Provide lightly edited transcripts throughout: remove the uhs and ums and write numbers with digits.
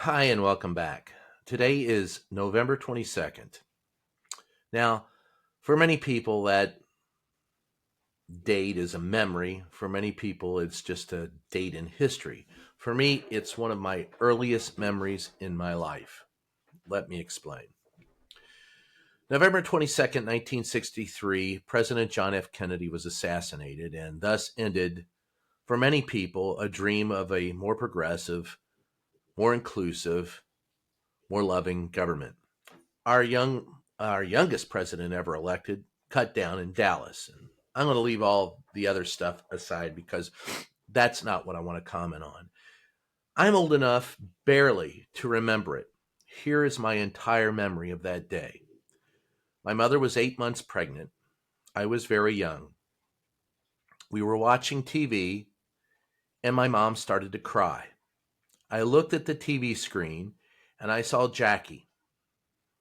Hi, and welcome back. Today is November 22nd. Now, for many people, that date is a memory. For many people, it's just a date in history. For me, it's one of my earliest memories in my life. Let me explain. November 22nd, 1963, President John F. Kennedy was assassinated, and thus ended, for many people, a dream of a more progressive, more inclusive, more loving government. Our youngest president ever elected cut down in Dallas. And I'm going to leave all the other stuff aside because that's not what I want to comment on. I'm old enough barely to remember it. Here is my entire memory of that day. My mother was 8 months pregnant. I was very young. We were watching TV, and my mom started to cry. I looked at the TV screen, and I saw Jackie.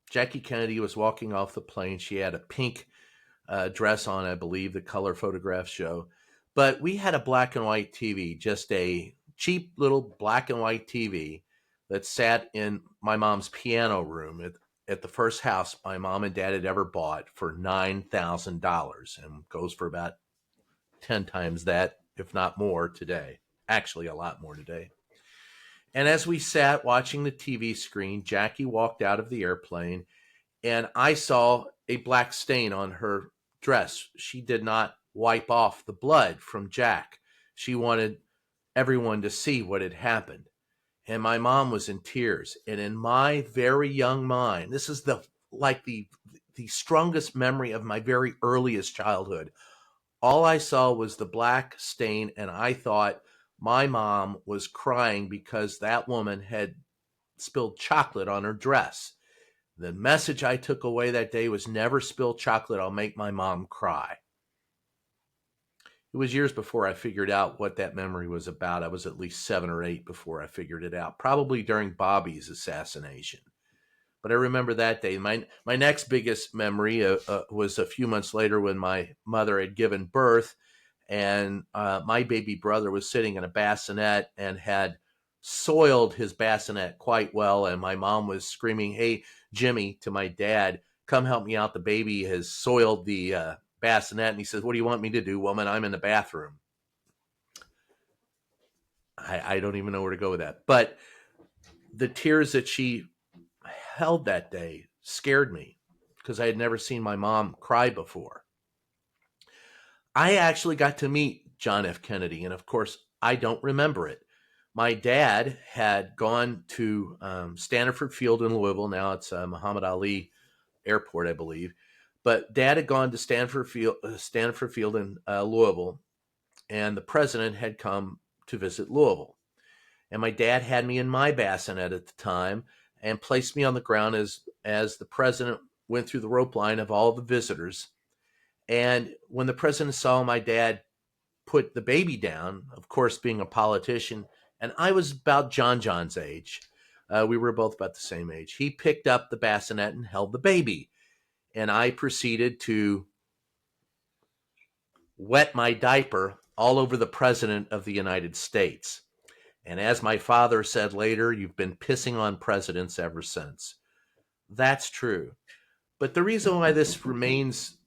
Jackie Kennedy was walking off the plane. She had a pink dress on, I believe, the color photographs show. But we had a black and white TV, just a cheap little black and white TV that sat in my mom's piano room at the first house my mom and dad had ever bought for $9,000 and goes for about 10 times that, if not more, today. Actually, a lot more today. And as we sat watching the TV screen, Jackie walked out of the airplane, and I saw a black stain on her dress. She did not wipe off the blood from Jack. She wanted everyone to see what had happened. And my mom was in tears. And in my very young mind, this is the strongest memory of my very earliest childhood. All I saw was the black stain, and I thought my mom was crying because that woman had spilled chocolate on her dress. The message I took away that day was never spill chocolate. I'll make my mom cry. It was years before I figured out what that memory was about. I was at least 7 or 8 before I figured it out, probably during Bobby's assassination. But I remember that day. My next biggest memory was a few months later when my mother had given birth, and my baby brother was sitting in a bassinet and had soiled his bassinet quite well. And my mom was screaming, "Hey, Jimmy," to my dad, "come help me out. The baby has soiled the bassinet." And he says, "What do you want me to do, woman? I'm in the bathroom." I don't even know where to go with that. But the tears that she held that day scared me because I had never seen my mom cry before. I actually got to meet John F. Kennedy, and of course, I don't remember it. My dad had gone to Stanford Field in Louisville. Now it's Muhammad Ali Airport, I believe. But Dad had gone to Stanford Field in Louisville, and the president had come to visit Louisville. And my dad had me in my bassinet at the time and placed me on the ground as the president went through the rope line of all the visitors. And when the president saw my dad put the baby down, of course, being a politician, and I was about John's age. We were both about the same age. He picked up the bassinet and held the baby. And I proceeded to wet my diaper all over the President of the United States. And as my father said later, you've been pissing on presidents ever since. That's true. But the reason why this remains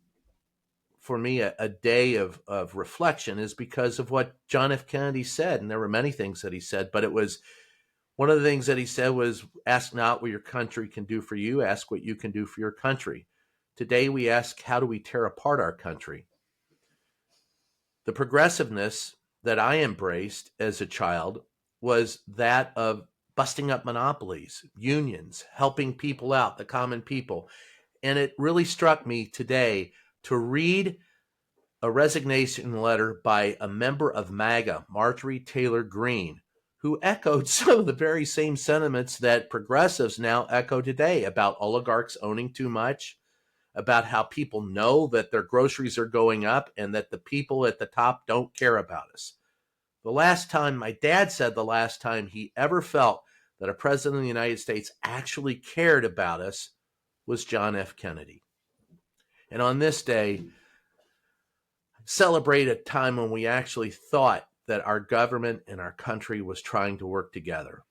for me a day of reflection is because of what John F. Kennedy said. And there were many things that he said, but it was one of the things that he said was, ask not what your country can do for you, ask what you can do for your country. Today we ask, how do we tear apart our country? The progressiveness that I embraced as a child was that of busting up monopolies, unions, helping people out, the common people. And it really struck me today to read a resignation letter by a member of MAGA, Marjorie Taylor Greene, who echoed some of the very same sentiments that progressives now echo today about oligarchs owning too much, about how people know that their groceries are going up and that the people at the top don't care about us. The last time, my dad said the last time he ever felt that a president of the United States actually cared about us was John F. Kennedy. And on this day, celebrate a time when we actually thought that our government and our country was trying to work together.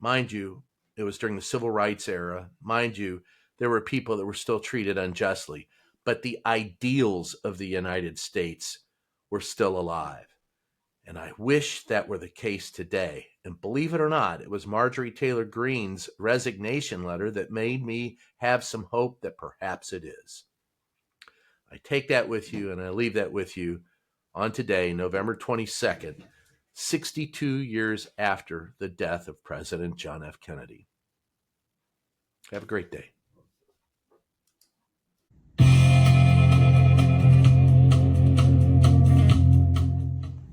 Mind you, It was during the civil rights era. Mind you, there were people that were still treated unjustly, but the ideals of the United States were still alive. And I wish that were the case today. And believe it or not, it was Marjorie Taylor Greene's resignation letter that made me have some hope that perhaps it is. I take that with you and I leave that with you on today, November 22nd, 62 years after the death of President John F. Kennedy. Have a great day.